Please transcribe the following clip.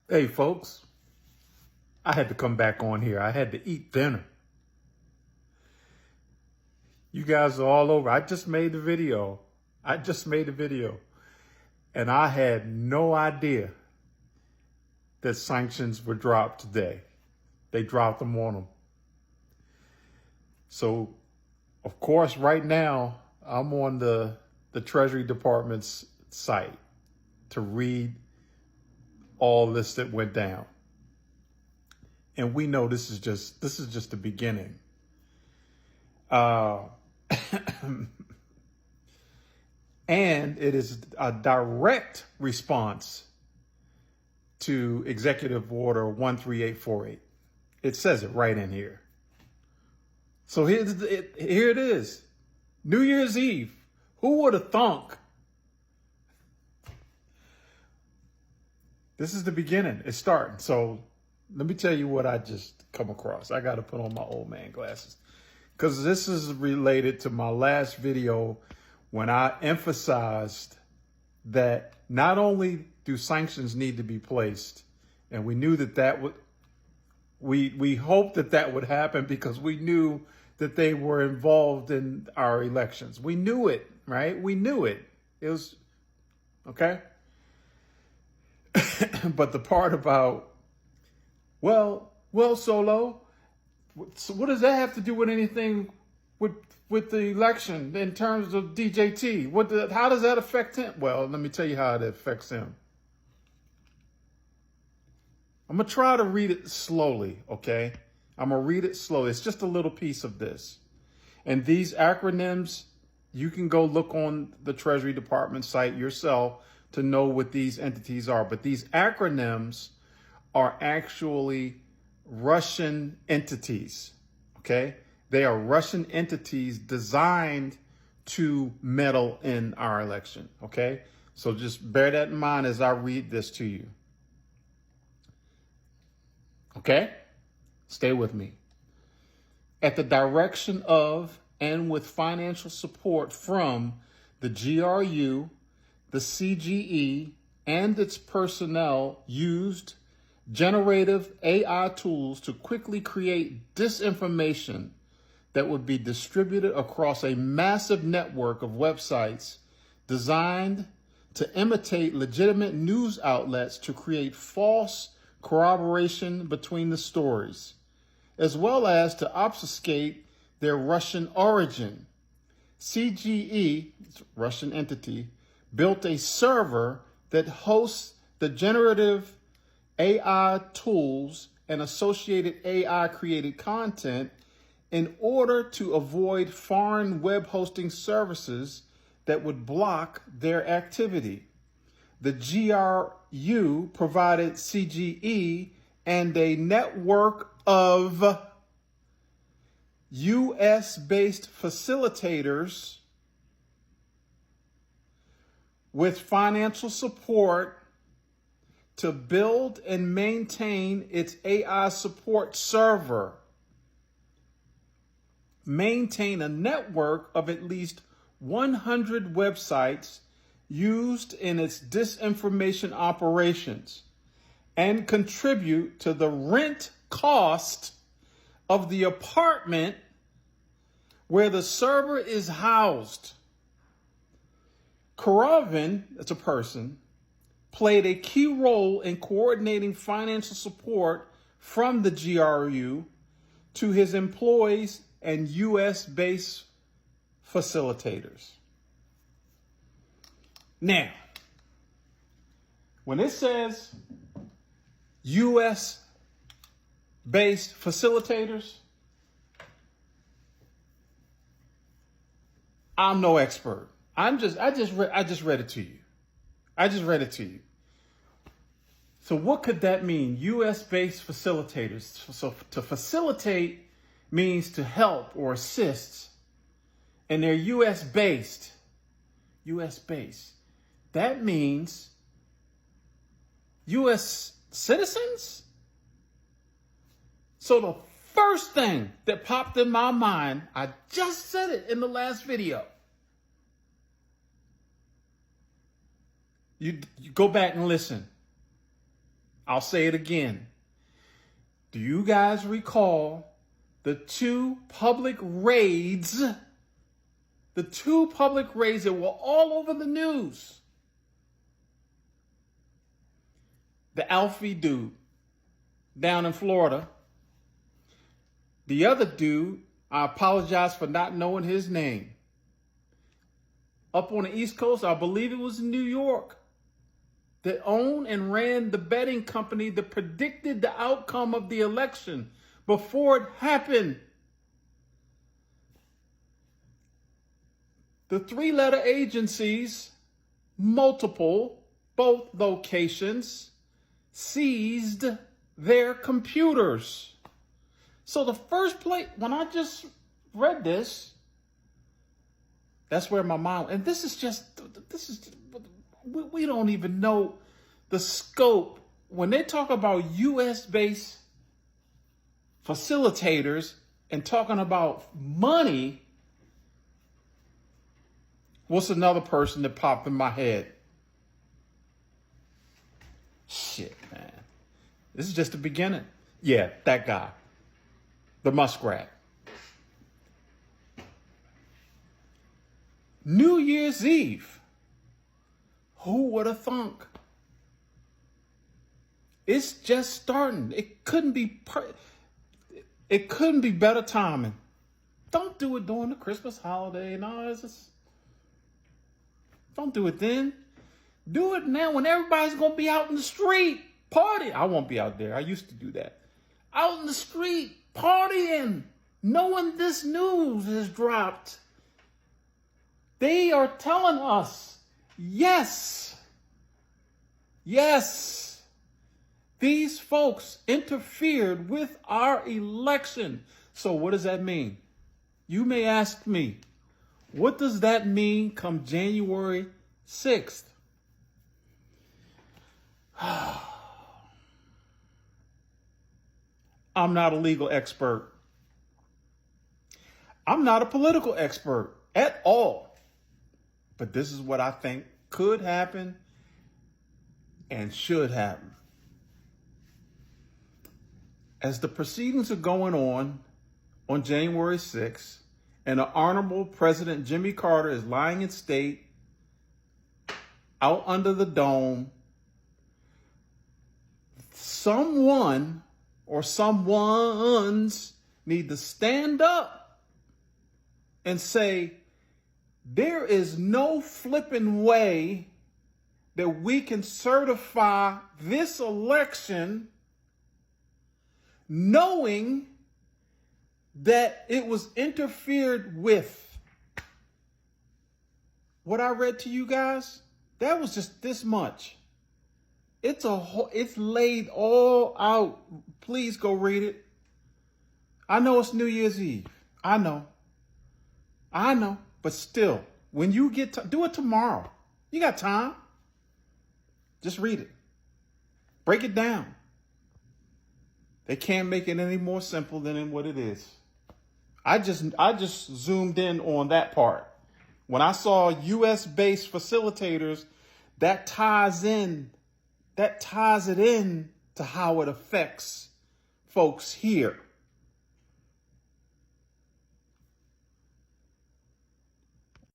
Hey, folks, I had to come back on here. I had to eat dinner. You guys are all over. I just made the video. And I had no idea that sanctions were dropped today. They dropped them on them. So, of course, right now, I'm on the Treasury Department's site to read all this that went down. And we know this is just the beginning. And it is a direct response to Executive Order 13848. It says it right in here. So here it is. New Year's Eve. Who would have thunk? This is the beginning. It's starting. So let me tell you what I just come across. I got to put on my old man glasses because this is related to my last video when I emphasized that not only do sanctions need to be placed, and we knew that would, we hoped that would happen because we knew that they were involved in our elections. We knew it, right? We knew it. It was, okay? But the part about, well, Solo, so what does that have to do with anything with the election in terms of DJT? How does that affect him? Well, let me tell you how it affects him. I'm going to try to read it slowly, okay? I'm going to read it slowly. It's just a little piece of this. And these acronyms, you can go look on the Treasury Department site yourself to know what these entities are. But these acronyms are actually Russian entities, okay? They are Russian entities designed to meddle in our election, okay? So just bear that in mind as I read this to you. Okay? Stay with me. At the direction of and with financial support from the GRU, the CGE, and its personnel used generative AI tools to quickly create disinformation that would be distributed across a massive network of websites designed to imitate legitimate news outlets to create false corroboration between the stories, as well as to obfuscate their Russian origin. CGE, Russian entity, built a server that hosts the generative AI tools and associated AI created content in order to avoid foreign web hosting services that would block their activity. The GRU provided CGE and a network of US-based facilitators with financial support to build and maintain its AI support server. Maintain a network of at least 100 websites used in its disinformation operations and contribute to the rent cost of the apartment where the server is housed. Korovin, that's a person, played a key role in coordinating financial support from the GRU to his employees and US-based facilitators. Now, when it says US-based facilitators, I'm no expert. I just read it to you. So what could that mean? US-based facilitators. So to facilitate means to help or assist. And they're US-based. That means US citizens? So the first thing that popped in my mind, I just said it in the last video. You go back and listen. I'll say it again. Do you guys recall the two public raids? The two public raids that were all over the news. The Alfie dude down in Florida. The other dude, I apologize for not knowing his name. Up on the East Coast, I believe it was in New York, that owned and ran the betting company that predicted the outcome of the election before it happened. The three-letter agencies, multiple, both locations, seized their computers. So the first place, when I just read this, that's where my mind, and we don't even know the scope. When they talk about US-based facilitators and talking about money, what's another person that popped in my head? Shit, man. This is just the beginning. Yeah, that guy. The muskrat. New Year's Eve. Who would have thunk? It's just starting. It couldn't be better timing. Don't do it during the Christmas holiday. No, don't do it then. Do it now when everybody's going to be out in the street partying. I won't be out there. I used to do that. Out in the street partying, knowing this news has dropped. They are telling us, yes, these folks interfered with our election. So what does that mean? You may ask me, what does that mean come January 6th? I'm not a legal expert. I'm not a political expert at all. But this is what I think could happen and should happen. As the proceedings are going on January 6th, and the Honorable President Jimmy Carter is lying in state out under the dome, someone or someones need to stand up and say, there is no flipping way that we can certify this election knowing that it was interfered with. What I read to you guys, that was just this much. It's laid all out. Please go read it. I know it's New Year's Eve. I know. But still, when you do it tomorrow. You got time. Just read it. Break it down. They can't make it any more simple than what it is. I just zoomed in on that part. When I saw US-based facilitators, that ties it in to how it affects folks here.